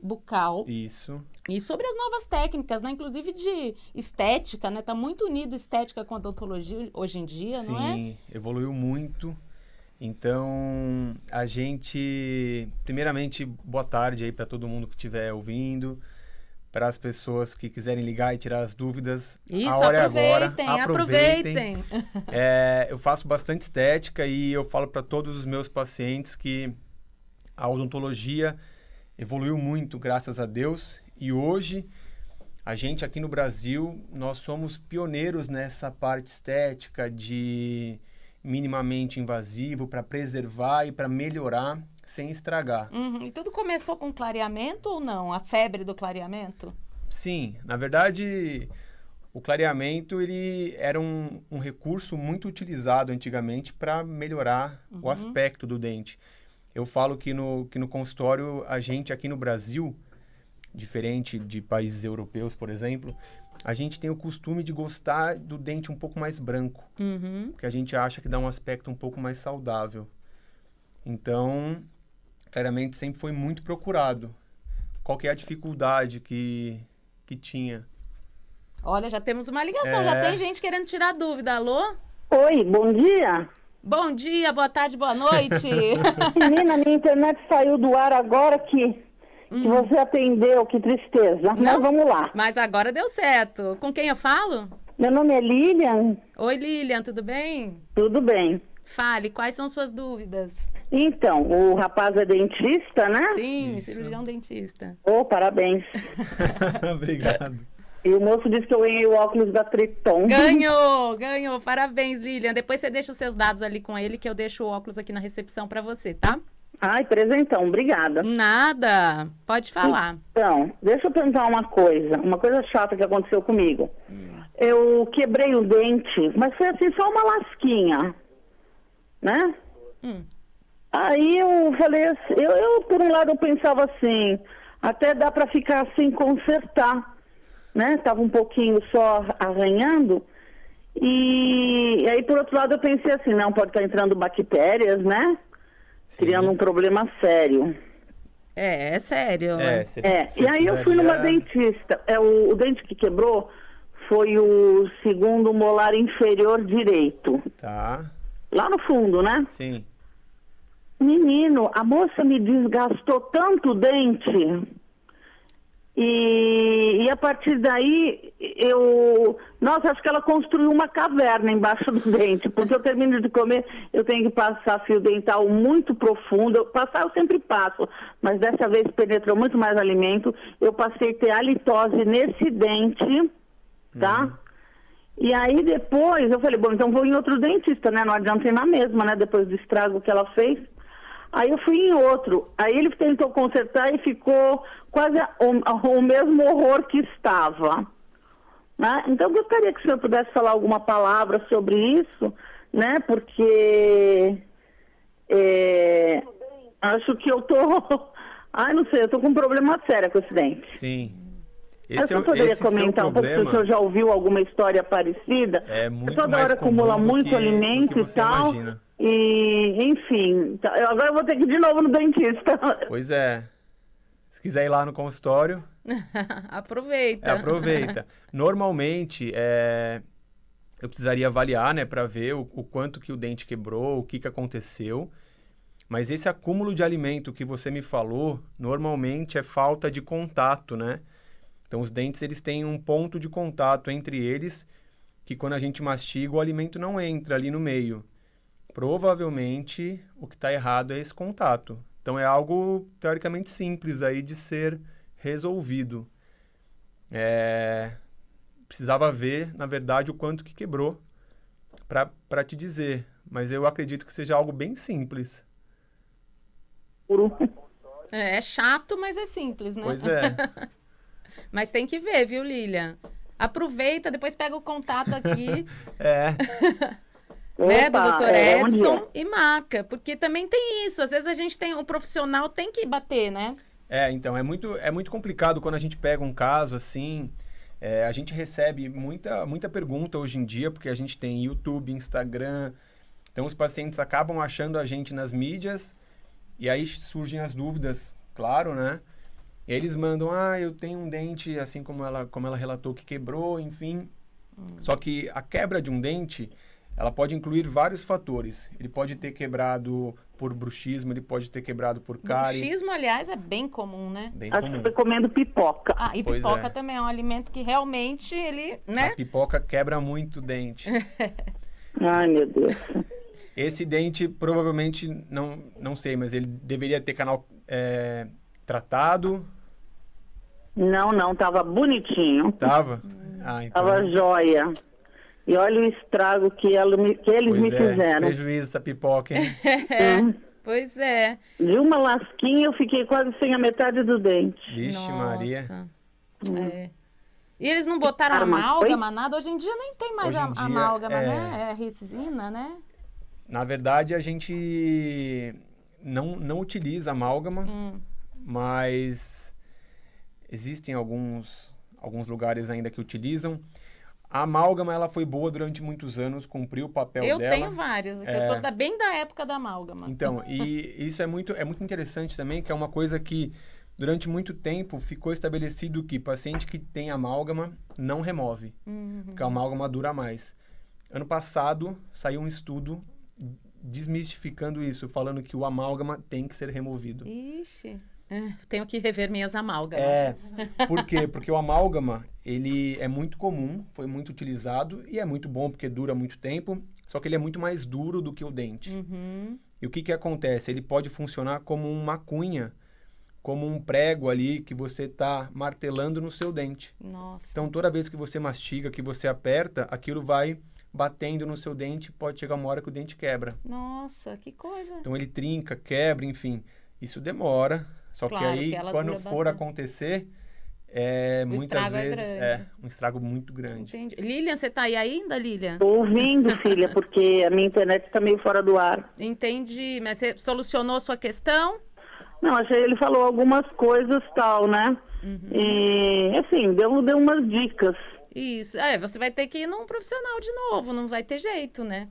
bucal. Isso. E sobre as novas técnicas, né? Inclusive de estética, né? Tá muito unido estética com odontologia hoje em dia, não é? Sim, evoluiu muito. Então, a gente, primeiramente, boa tarde aí para todo mundo que estiver ouvindo, para as pessoas que quiserem ligar e tirar as dúvidas. Isso, a hora é agora. aproveitem. Eu faço bastante estética e eu falo para todos os meus pacientes que a odontologia evoluiu muito, graças a Deus. E hoje, a gente aqui no Brasil, nós somos pioneiros nessa parte estética de minimamente invasivo para preservar e para melhorar sem estragar. Uhum. E tudo começou com clareamento ou não? A febre do clareamento? Sim, na verdade, o clareamento ele era um recurso muito utilizado antigamente para melhorar o aspecto do dente. Eu falo que no consultório, a gente aqui no Brasil, diferente de países europeus, por exemplo, a gente tem o costume de gostar do dente um pouco mais branco, porque a gente acha que dá um aspecto um pouco mais saudável. Então, claramente sempre foi muito procurado. Qual que é a dificuldade que tinha? Olha, já temos uma ligação, já tem gente querendo tirar dúvida. Alô? Oi, bom dia. Bom dia, boa tarde, boa noite. Menina, minha internet saiu do ar agora que você atendeu, que tristeza. Mas vamos lá. Mas agora deu certo. Com quem eu falo? Meu nome é Lilian. Oi, Lilian, tudo bem? Tudo bem. Fale, quais são suas dúvidas? Então, o rapaz é dentista, né? Sim, Isso. cirurgião dentista. Oh, parabéns. Obrigado. E o moço disse que eu ganhei o óculos da Triton. Ganhou. Parabéns, Lilian. Depois você deixa os seus dados ali com ele, que eu deixo o óculos aqui na recepção para você, tá? Ai, presentão, obrigada. Nada. Pode falar. Então, deixa eu perguntar uma coisa chata que aconteceu comigo. Eu quebrei o dente, mas foi assim, só uma lasquinha, né? Aí eu falei assim, eu por um lado eu pensava assim, até dá para ficar sem consertar, né? Tava um pouquinho só arranhando. E aí por outro lado eu pensei assim, não, pode estar entrando bactérias, né? Sim. Criando um problema sério. É sério. E aí eu fui numa dentista. O dente que quebrou foi o segundo molar inferior direito. Tá. Lá no fundo, né? Sim. Menino, a moça me desgastou tanto o dente. E a partir daí, Nossa, acho que ela construiu uma caverna embaixo do dente. Porque eu termino de comer, eu tenho que passar fio dental muito profundo. Passar eu sempre passo, mas dessa vez penetrou muito mais alimento. Eu passei a ter halitose nesse dente, tá? E aí depois, eu falei, bom, então vou em outro dentista, né? Não adianta ir na mesma, né? Depois do estrago que ela fez. Aí eu fui em outro. Aí ele tentou consertar e ficou quase o mesmo horror que estava. Né? Então eu gostaria que o senhor pudesse falar alguma palavra sobre isso, né? Porque acho que eu tô... Ai, não sei, eu tô com um problema sério com esse dente. Sim. Eu poderia comentar um pouco se o senhor já ouviu alguma história parecida? É muito toda mais hora acumula comum do muito que alimento e você tal. imagina. E, enfim, agora eu vou ter que ir de novo no dentista. Pois é. Se quiser ir lá no consultório, Aproveita. aproveita. Normalmente, eu precisaria avaliar, né, para ver o quanto que o dente quebrou, o que aconteceu. Mas esse acúmulo de alimento que você me falou, normalmente é falta de contato, né? Então, os dentes, eles têm um ponto de contato entre eles, que quando a gente mastiga, o alimento não entra ali no meio. Provavelmente, o que está errado é esse contato. Então, é algo, teoricamente, simples aí de ser resolvido. Precisava ver, na verdade, o quanto que quebrou para te dizer. Mas eu acredito que seja algo bem simples. É chato, mas é simples, né? Pois é. Mas tem que ver, viu, Lilian? Aproveita, depois pega o contato aqui. Né, do Dr. Edson e marca. Porque também tem isso. Às vezes a gente tem um profissional, tem que bater, né? Então, é muito complicado quando a gente pega um caso assim. A gente recebe muita pergunta hoje em dia, porque a gente tem YouTube, Instagram. Então, os pacientes acabam achando a gente nas mídias. E aí surgem as dúvidas, claro, né? Eles mandam, eu tenho um dente, assim como ela relatou, que quebrou, enfim. Só que a quebra de um dente, ela pode incluir vários fatores. Ele pode ter quebrado por bruxismo, ele pode ter quebrado por cárie. Bruxismo, aliás, é bem comum, né? Bem Acho comum. que foi comendo pipoca. Ah, e Pois pipoca é. também é um alimento que realmente ele, né? A pipoca quebra muito o dente. Ai, meu Deus. Esse dente, provavelmente, não sei, mas ele deveria ter canal tratado. Não, tava bonitinho. Tava? Então... Tava jóia. E olha o estrago que eles me Pois é, fizeram. prejuízo essa pipoca, hein? Pois é. De uma lasquinha eu fiquei quase sem a metade do dente. Vixe, Maria. É. E eles não botaram Arma, amálgama, nada? Hoje em dia nem tem mais Hoje em dia, amálgama, né? É resina, né? Na verdade, a gente não utiliza amálgama, mas existem alguns lugares ainda que utilizam. A amálgama, ela foi boa durante muitos anos, cumpriu o papel Eu dela. tenho vários, eu sou bem da época da amálgama. Então, e isso é muito interessante também, que é uma coisa que durante muito tempo ficou estabelecido que paciente que tem amálgama não remove, porque a amálgama dura mais. Ano passado saiu um estudo desmistificando isso, falando que o amálgama tem que ser removido. Ixi, tenho que rever minhas amálgamas. Por quê? Porque o amálgama, ele é muito comum, foi muito utilizado e é muito bom porque dura muito tempo, só que ele é muito mais duro do que o dente. E o que acontece? Ele pode funcionar como uma cunha, como um prego ali que você está martelando no seu dente. Nossa. Então, toda vez que você mastiga, que você aperta, aquilo vai batendo no seu dente, pode chegar uma hora que o dente quebra. Nossa, que coisa. Então, ele trinca, quebra, enfim. Isso demora, só Claro, que aí, porque ela quando dura for bastante. acontecer, muitas estrago é vezes grande. um estrago muito grande. Entendi. Lilian, você tá aí ainda, Lilian? Tô ouvindo, filha, porque a minha internet está meio fora do ar. Entendi. Mas você solucionou a sua questão? Não, achei ele falou algumas coisas tal, né? E, assim, deu umas dicas. Isso. Você vai ter que ir num profissional de novo, não vai ter jeito, né?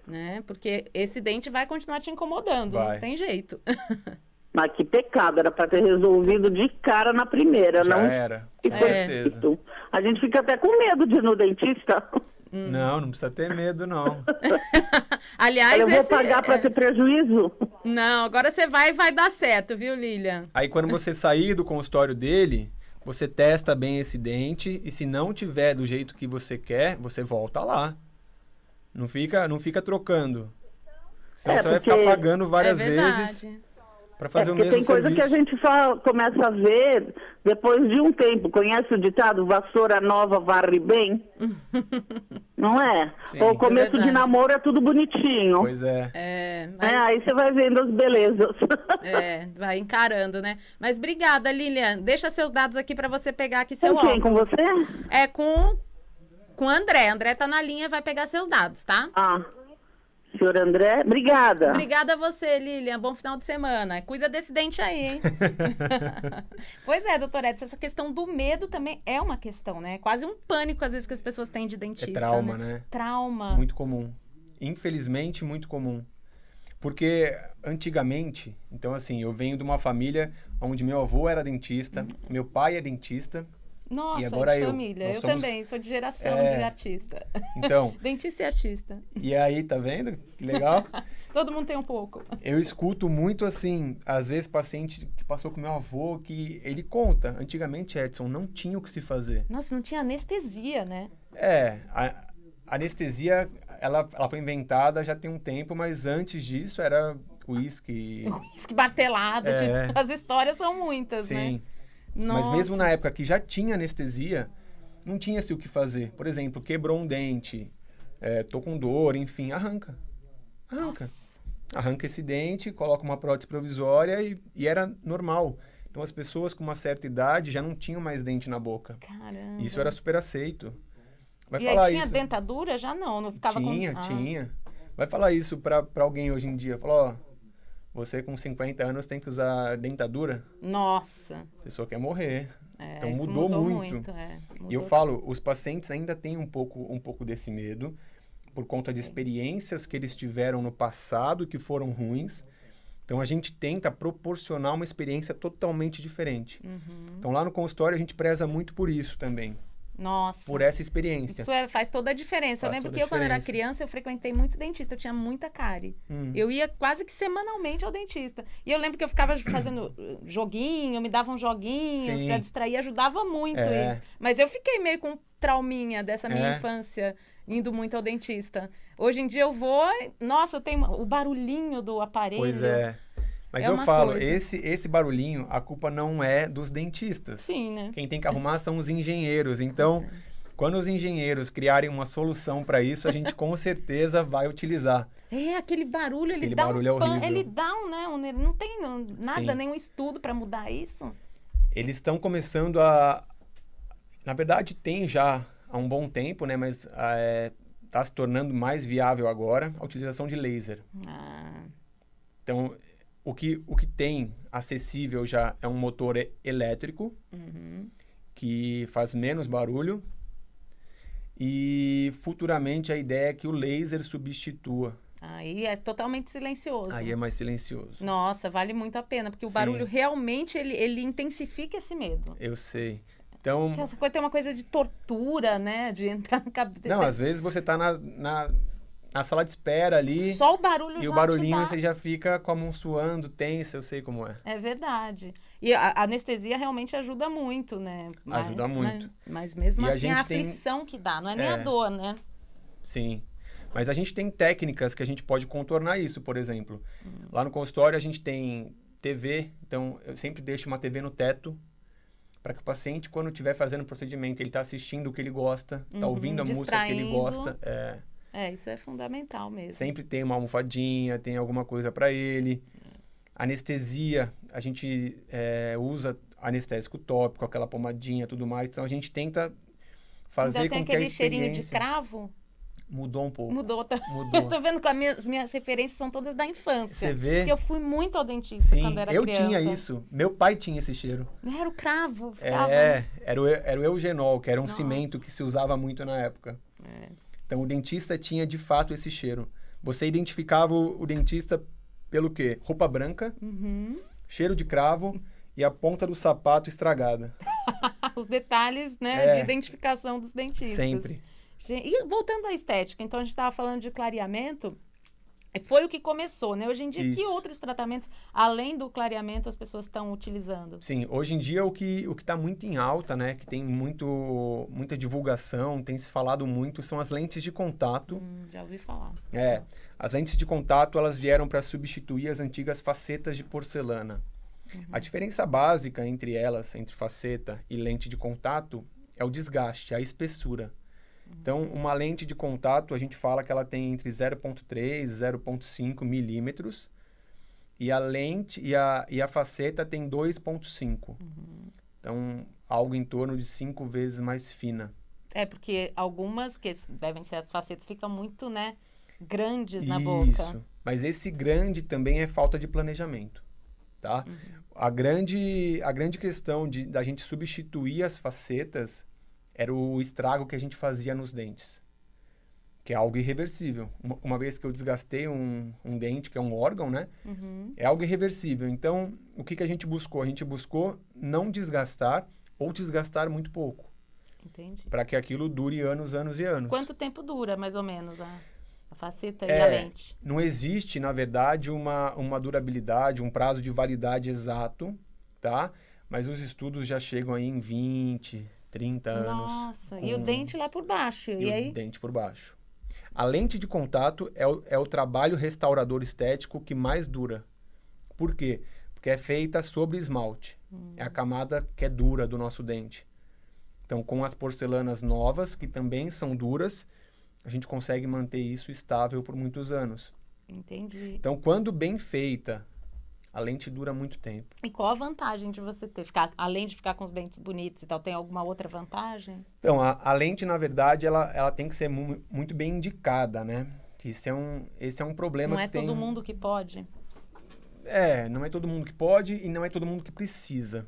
Né? Porque esse dente vai continuar te incomodando, Vai. não tem jeito. Mas que pecado, era para ter resolvido de cara na primeira, Já não? era, E com foi certeza. feito. A gente fica até com medo de ir no dentista. Não precisa ter medo, não. Aliás, Eu vou pagar para ter prejuízo? Não, agora você vai e vai dar certo, viu, Lilian? Aí, quando você sair do consultório dele, você testa bem esse dente e se não tiver do jeito que você quer, você volta lá. Não fica trocando. Senão você vai porque ficar pagando várias É verdade. vezes para fazer o Porque mesmo tem coisa serviço. que a gente só começa a ver depois de um tempo. Conhece o ditado, vassoura nova varre bem? Não é? Sim. Ou começo de verdade. namoro é tudo bonitinho. Pois é. Aí você vai vendo as belezas. Vai encarando, né? Mas obrigada, Lilian. Deixa seus dados aqui para você pegar aqui seu Com quem? óculos. Com você? É com o André. André tá na linha, vai pegar seus dados, tá? Senhor André, obrigada. Obrigada a você, Lilian. Bom final de semana. Cuida desse dente aí, hein? Pois é, doutora Edson, essa questão do medo também é uma questão, né? Quase um pânico, às vezes, que as pessoas têm de dentista. É trauma, né? Trauma. Muito comum. Infelizmente, muito comum. Porque antigamente, então assim, eu venho de uma família onde meu avô era dentista, meu pai é dentista. Nossa, E agora de eu. família. Nós Eu somos- também, sou de geração de artista. Então, Dentista e artista. e aí, tá vendo? Que legal. Todo mundo tem um pouco. Eu escuto muito assim, às vezes paciente que passou com meu avô, que ele conta, antigamente, Edson, não tinha o que se fazer. Nossa, não tinha anestesia, né? A anestesia, ela foi inventada já tem um tempo, mas antes disso era uísque. Uísque martelado. É. As histórias são muitas, né? Sim. Mas mesmo na época que já tinha anestesia, não tinha-se o que fazer. Por exemplo, quebrou um dente, tô com dor, enfim, arranca. Arranca. Nossa. Arranca esse dente, coloca uma prótese provisória e era normal. Então as pessoas com uma certa idade já não tinham mais dente na boca. Caramba. Isso era super aceito. Vai E falar aí tinha isso. dentadura? Já não ficava Tinha, com... tinha. Vai falar isso pra alguém hoje em dia. Fala, ó, você com 50 anos tem que usar dentadura? Nossa. A pessoa quer morrer. Então isso mudou muito. E eu Mudou. falo, os pacientes ainda têm um pouco desse medo, por conta de experiências que eles tiveram no passado que foram ruins. Então, a gente tenta proporcionar uma experiência totalmente diferente. Uhum. Então, lá no consultório, a gente preza muito por isso também. Nossa. Por essa experiência. Isso faz toda a diferença. Eu lembro que quando era criança, eu frequentei muito dentista. Eu tinha muita cárie. Eu ia quase que semanalmente ao dentista. E eu lembro que eu ficava fazendo joguinho, me davam joguinhos para distrair. Ajudava muito isso. Mas eu fiquei meio com um trauminha dessa minha infância, indo muito ao dentista. Hoje em dia eu vou... Nossa, eu tenho o barulhinho do aparelho. Pois é. Mas eu falo, esse barulhinho, a culpa não é dos dentistas. Sim, né? Quem tem que arrumar são os engenheiros. Então, quando os engenheiros criarem uma solução para isso, a gente com certeza vai utilizar. Aquele barulho, ele dá barulho é horrível. Ele dá não tem nada, nenhum estudo para mudar isso. Eles estão começando a... Na verdade, tem já há um bom tempo, né? Mas está se tornando mais viável agora a utilização de laser. Então... O que tem acessível já é um motor elétrico, que faz menos barulho. E futuramente a ideia é que o laser substitua. Aí é totalmente silencioso. Aí é mais silencioso. Nossa, vale muito a pena, porque o barulho realmente ele intensifica esse medo. Eu sei. Então... Essa coisa tem uma coisa de tortura, né? De entrar na cabeça. Não, às vezes você tá na sala de espera ali. Só o barulho e o barulhinho você já fica com a mão suando, tensa, eu sei como é. É verdade. E a anestesia realmente ajuda muito, né? Ajuda muito. Mas mesmo assim, a aflição que dá, não é nem a dor, né? Sim. Mas a gente tem técnicas que a gente pode contornar isso, por exemplo. Lá no consultório a gente tem TV, então eu sempre deixo uma TV no teto para que o paciente, quando estiver fazendo o procedimento, ele está assistindo o que ele gosta, está ouvindo a música que ele gosta. Isso é fundamental mesmo. Sempre tem uma almofadinha, tem alguma coisa para ele. Anestesia, a gente usa anestésico tópico, aquela pomadinha, tudo mais. Então, a gente tenta fazer com que a experiência... aquele cheirinho de cravo? Mudou um pouco. Mudou. Eu tô vendo que as minhas referências são todas da infância. Você vê? Porque eu fui muito ao dentista quando era criança. Eu tinha isso. Meu pai tinha esse cheiro. Era o cravo. Ficava... Era o eugenol, que era um cimento que se usava muito na época. Então, o dentista tinha, de fato, esse cheiro. Você identificava o dentista pelo quê? Roupa branca, cheiro de cravo e a ponta do sapato estragada. Os detalhes, né, de identificação dos dentistas. Sempre. E voltando à estética, então a gente estava falando de clareamento, foi o que começou, né? Hoje em dia, que outros tratamentos, além do clareamento, as pessoas estão utilizando? Sim, hoje em dia o que está muito em alta, né? Que tem muita divulgação, tem se falado muito, são as lentes de contato. Já ouvi falar. As lentes de contato, elas vieram para substituir as antigas facetas de porcelana. A diferença básica entre elas, entre faceta e lente de contato, é o desgaste, a espessura. Então, uma lente de contato, a gente fala que ela tem entre 0,3 e 0,5 milímetros. E a lente e a faceta tem 2,5. Então, algo em torno de 5 vezes mais fina. Porque algumas, que devem ser as facetas, ficam muito, né, grandes na boca. Isso. Mas esse grande também é falta de planejamento, tá? A grande questão da gente substituir as facetas era o estrago que a gente fazia nos dentes, que é algo irreversível. Uma vez que eu desgastei um dente, que é um órgão, né? É algo irreversível. Então, o que a gente buscou? A gente buscou não desgastar ou desgastar muito pouco. Entendi. Para que aquilo dure anos, anos e anos. Quanto tempo dura, mais ou menos, a faceta e a lente? Não existe, na verdade, uma durabilidade, um prazo de validade exato, tá? Mas os estudos já chegam aí em 20... 30 anos. Nossa, e o dente lá por baixo. E aí? O dente por baixo. A lente de contato é o trabalho restaurador estético que mais dura. Por quê? Porque é feita sobre esmalte. É a camada que é dura do nosso dente. Então, com as porcelanas novas, que também são duras, a gente consegue manter isso estável por muitos anos. Entendi. Então, quando bem feita, a lente dura muito tempo. E qual a vantagem de você ter? Além de ficar com os dentes bonitos e tal, tem alguma outra vantagem? Então, a lente, na verdade, ela tem que ser muito bem indicada, né? Que esse é um problema que tem... Não é todo mundo que pode? Não é todo mundo que pode e não é todo mundo que precisa.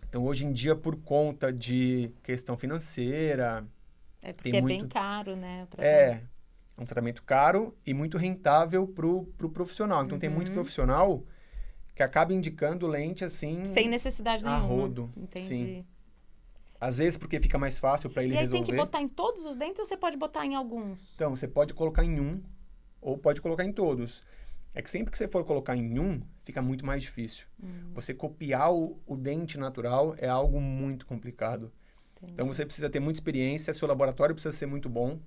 Então, hoje em dia, por conta de questão financeira... porque é bem caro, né? É um tratamento caro e muito rentável pro profissional. Então, tem muito profissional que acaba indicando lente assim... Sem necessidade nenhuma. A rodo. Entendi. Sim. Às vezes porque fica mais fácil para ele resolver. E aí tem que botar em todos os dentes ou você pode botar em alguns? Então, você pode colocar em um ou pode colocar em todos. É que sempre que você for colocar em um, fica muito mais difícil. Você copiar o dente natural é algo muito complicado. Entendi. Então, você precisa ter muita experiência, seu laboratório precisa ser muito bom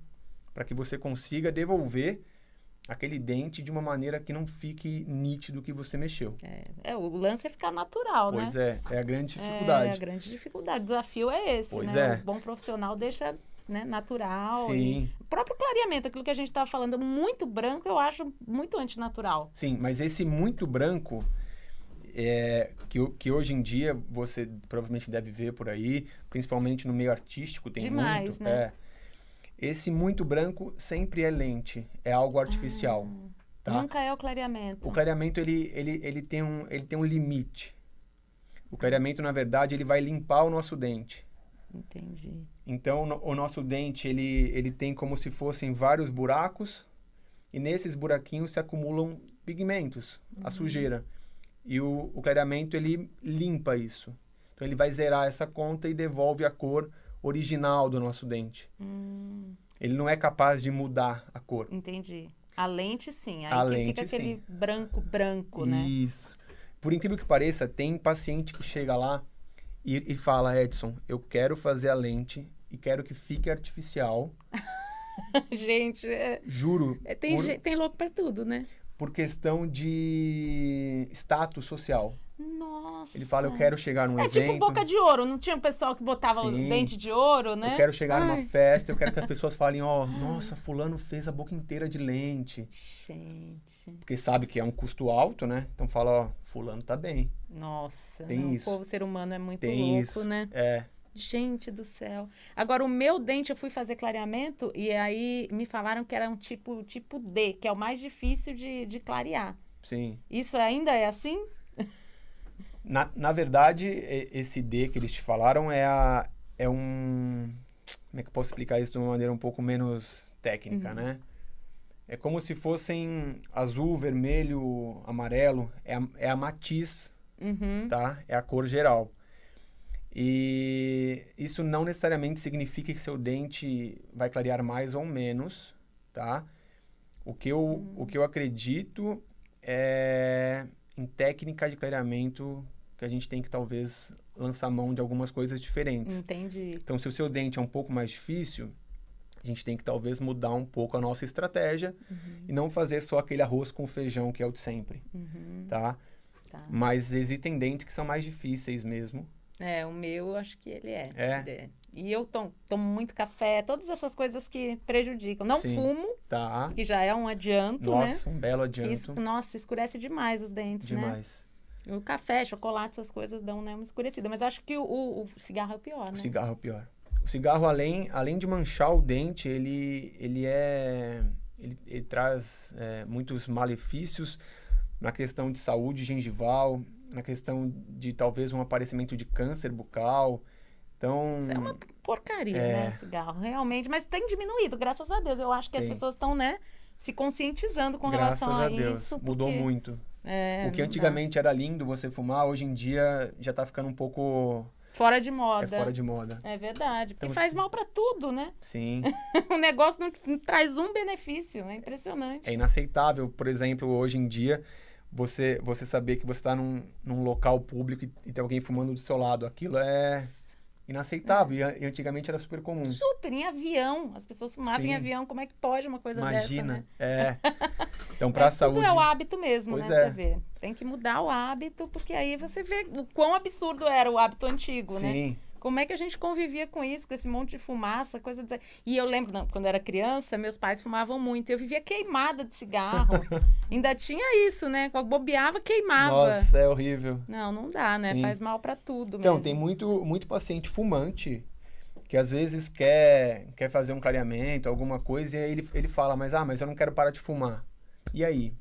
para que você consiga devolver aquele dente de uma maneira que não fique nítido que você mexeu. O lance é ficar natural, né? Pois é a grande dificuldade. É a grande dificuldade. O desafio é esse, pois né? O bom profissional deixa, né, natural. Sim. O próprio clareamento, aquilo que a gente estava falando, muito branco, eu acho muito antinatural. Sim, mas esse muito branco, que hoje em dia você provavelmente deve ver por aí, principalmente no meio artístico, tem demais, muito. Né? Esse muito branco sempre é lente, é algo artificial. Tá? Nunca é o clareamento. O clareamento, ele tem um limite. O clareamento, na verdade, ele vai limpar o nosso dente. Entendi. Então, o nosso dente, ele tem como se fossem vários buracos, e nesses buraquinhos se acumulam pigmentos, a sujeira. E o clareamento, ele limpa isso. Então, ele vai zerar essa conta e devolve a cor original do nosso dente. Ele não é capaz de mudar a cor. Entendi. A lente, sim. Aí A que lente, fica aquele sim. branco, né? Isso. Por incrível que pareça, tem paciente que chega lá e fala, Edson, eu quero fazer a lente e quero que fique artificial. Gente, Juro. Tem louco pra tudo, né? Por questão de status social. Nossa. Ele fala, eu quero chegar num evento. É tipo boca de ouro. Não tinha um pessoal que botava o dente de ouro, né? Eu quero chegar numa festa, eu quero que as pessoas falem, nossa, fulano fez a boca inteira de lente. Gente. Porque sabe que é um custo alto, né? Então fala, fulano tá bem. Nossa. Tem isso. O povo ser humano é muito Tem louco, isso. né? Gente do céu. Agora, o meu dente, eu fui fazer clareamento e aí me falaram que era um tipo D, que é o mais difícil de clarear. Sim. Isso ainda é assim? Na verdade, esse D que eles te falaram é um... Como é que eu posso explicar isso de uma maneira um pouco menos técnica, né? É como se fossem azul, vermelho, amarelo. É a matiz, tá? É a cor geral. E isso não necessariamente significa que seu dente vai clarear mais ou menos, tá? O que eu acredito é em técnica de clareamento que a gente tem que talvez lançar mão de algumas coisas diferentes. Entendi. Então, se o seu dente é um pouco mais difícil, a gente tem que talvez mudar um pouco a nossa estratégia e não fazer só aquele arroz com feijão que é o de sempre, tá? Mas existem dentes que são mais difíceis mesmo. O meu, acho que ele é. E eu tomo muito café, todas essas coisas que prejudicam. Não fumo, que já é um adianto, né? Nossa, um belo adianto. Isso, escurece demais os dentes, demais. Né? O café, chocolate, essas coisas dão, né, uma escurecida. Mas acho que o cigarro é o pior, né? O cigarro é o pior. O cigarro, além de manchar o dente, ele traz muitos malefícios na questão de saúde gengival, na questão de talvez um aparecimento de câncer bucal. Então, isso é uma porcaria, né, cigarro, realmente. Mas tem diminuído, graças a Deus. Eu acho que as pessoas estão, né, se conscientizando com relação a isso. Graças a Deus, mudou muito. O que não antigamente era lindo você fumar, hoje em dia já tá ficando um pouco... Fora de moda. É fora de moda. É verdade, porque Então, faz mal pra tudo, né? Sim. O negócio não traz um benefício, é impressionante. É inaceitável, por exemplo, hoje em dia, você saber que você está num local público e tem alguém fumando do seu lado. Aquilo é inaceitável. E antigamente era super comum. Super, em avião. As pessoas fumavam em avião. Como é que pode uma coisa dessa, né? Então, para a saúde... Tudo é o hábito mesmo, pois né? Você vê. Tem que mudar o hábito, porque aí você vê o quão absurdo era o hábito antigo, né? Sim. Como é que a gente convivia com isso, com esse monte de fumaça, coisa... E eu lembro, quando eu era criança, meus pais fumavam muito. Eu vivia queimada de cigarro. Ainda tinha isso, né? Quando bobeava, queimava. Nossa, é horrível. Não dá, né? Sim. Faz mal pra tudo então, mesmo. tem muito paciente fumante que às vezes quer fazer um clareamento, alguma coisa, e aí ele fala, mas eu não quero parar de fumar. E aí?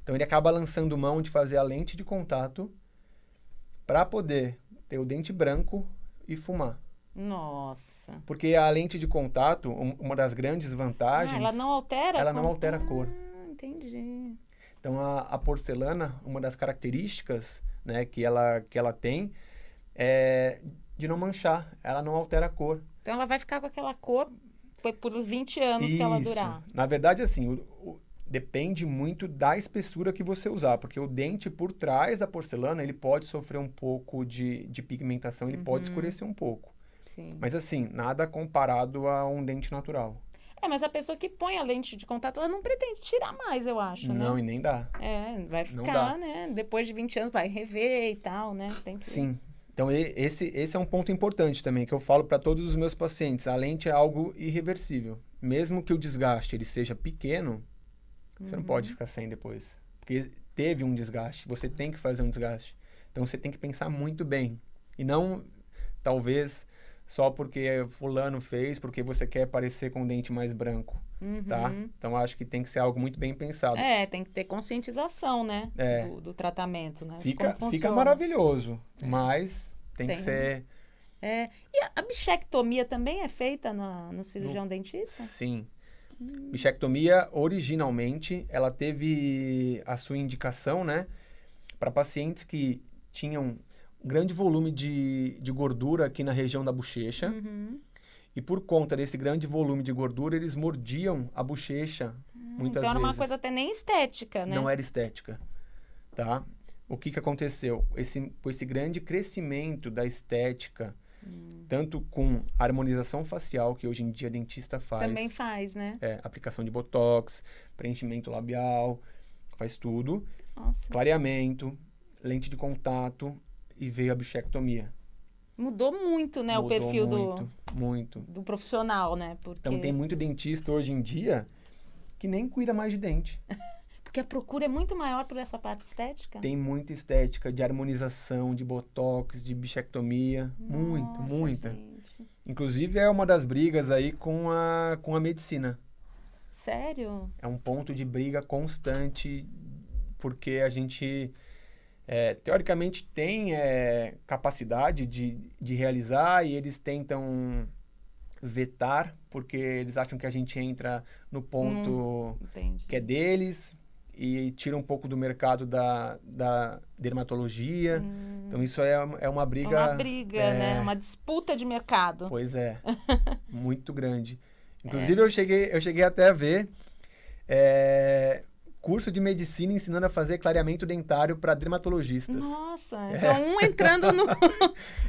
Então, ele acaba lançando mão de fazer a lente de contato para poder ter o dente branco e fumar. Nossa. Porque a lente de contato, uma das grandes vantagens... ela não altera? Ela não altera a cor. Entendi. Então, a porcelana, uma das características, né, que ela tem é de não manchar, ela não altera a cor. Então, ela vai ficar com aquela cor por os 20 anos que ela durar. Na verdade, assim, depende muito da espessura que você usar, porque o dente por trás da porcelana, ele pode sofrer um pouco de pigmentação, ele pode escurecer um pouco. Sim. Mas assim, nada comparado a um dente natural. Mas a pessoa que põe a lente de contato, ela não pretende tirar mais, eu acho, né? Não, e nem dá. Vai ficar, né? Depois de 20 anos vai rever e tal, né? Tem que... Sim. Então, esse é um ponto importante também, que eu falo para todos os meus pacientes. A lente é algo irreversível. Mesmo que o desgaste ele seja pequeno, você não pode ficar sem depois. Porque teve um desgaste, você tem que fazer um desgaste. Então, você tem que pensar muito bem. E não, talvez, só porque fulano fez, porque você quer parecer com um dente mais branco, tá? Então, acho que tem que ser algo muito bem pensado. Tem que ter conscientização, né? Do tratamento, né? Fica maravilhoso, mas tem que ser... E a bichectomia também é feita no cirurgião dentista? Sim. Bichectomia, originalmente, ela teve a sua indicação, né? Para pacientes que tinham um grande volume de gordura aqui na região da bochecha. E por conta desse grande volume de gordura, eles mordiam a bochecha muitas vezes. Então era uma coisa até nem estética, né? Não era estética, tá? O que aconteceu? Esse grande crescimento da estética, tanto com harmonização facial, que hoje em dia dentista faz. Também faz, né? Aplicação de botox, preenchimento labial, faz tudo. Nossa. Clareamento, lente de contato e veio a bichectomia. Mudou muito, né? O perfil muito. do profissional, né? Então tem muito dentista hoje em dia que nem cuida mais de dente. Porque a procura é muito maior por essa parte estética? Tem muita estética de harmonização, de botox, de bichectomia. Muita. Gente. Inclusive é uma das brigas aí com a medicina. Sério? É um ponto de briga constante, porque a gente... teoricamente tem capacidade de realizar e eles tentam vetar, porque eles acham que a gente entra no ponto que é deles e tira um pouco do mercado da dermatologia. Então isso é uma briga... É uma briga, né? Uma disputa de mercado. Pois é, muito grande. Inclusive eu cheguei até a ver... curso de medicina ensinando a fazer clareamento dentário para dermatologistas. Nossa, então um entrando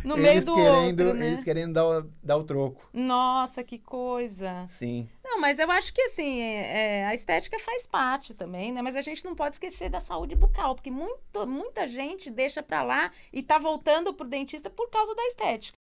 no meio do outro, né? Eles querendo dar o troco. Nossa, que coisa. Sim. Não, mas eu acho que assim, a estética faz parte também, né? Mas a gente não pode esquecer da saúde bucal, porque muita gente deixa pra lá e tá voltando pro dentista por causa da estética.